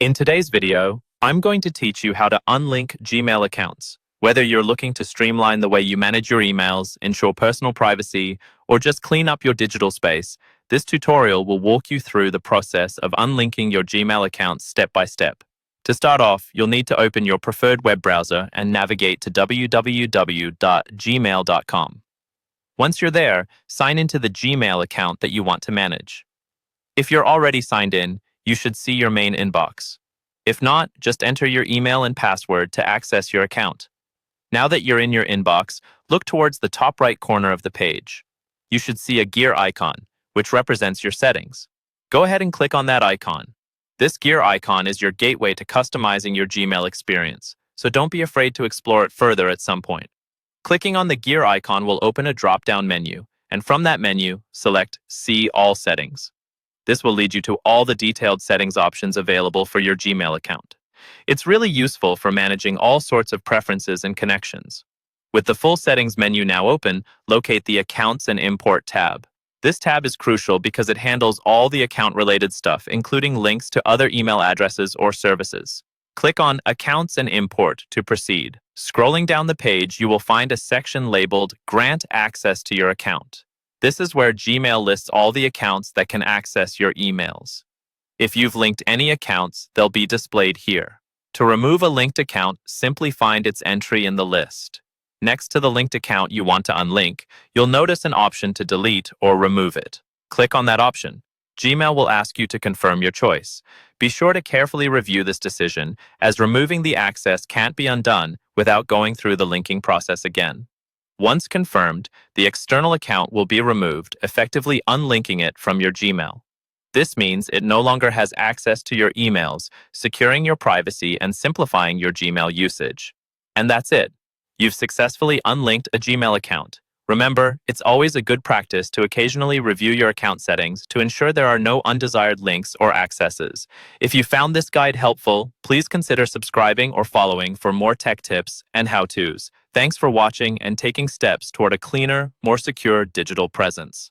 In today's video, I'm going to teach you how to unlink Gmail accounts. Whether you're looking to streamline the way you manage your emails, ensure personal privacy, or just clean up your digital space, this tutorial will walk you through the process of unlinking your Gmail accounts step by step. To start off, you'll need to open your preferred web browser and navigate to www.gmail.com. Once you're there, sign into the Gmail account that you want to manage. If you're already signed in, you should see your main inbox. If not, just enter your email and password to access your account. Now that you're in your inbox, look towards the top right corner of the page. You should see a gear icon, which represents your settings. Go ahead and click on that icon. This gear icon is your gateway to customizing your Gmail experience, so don't be afraid to explore it further at some point. Clicking on the gear icon will open a drop-down menu, and from that menu, select See All Settings. This will lead you to all the detailed settings options available for your Gmail account. It's really useful for managing all sorts of preferences and connections. With the full settings menu now open, locate the Accounts and Import tab. This tab is crucial because it handles all the account-related stuff, including links to other email addresses or services. Click on Accounts and Import to proceed. Scrolling down the page, you will find a section labeled Grant Access to Your Account. This is where Gmail lists all the accounts that can access your emails. If you've linked any accounts, they'll be displayed here. To remove a linked account, simply find its entry in the list. Next to the linked account you want to unlink, you'll notice an option to delete or remove it. Click on that option. Gmail will ask you to confirm your choice. Be sure to carefully review this decision, as removing the access can't be undone without going through the linking process again. Once confirmed, the external account will be removed, effectively unlinking it from your Gmail. This means it no longer has access to your emails, securing your privacy and simplifying your Gmail usage. And that's it. You've successfully unlinked a Gmail account. Remember, it's always a good practice to occasionally review your account settings to ensure there are no undesired links or accesses. If you found this guide helpful, please consider subscribing or following for more tech tips and how-tos. Thanks for watching and taking steps toward a cleaner, more secure digital presence.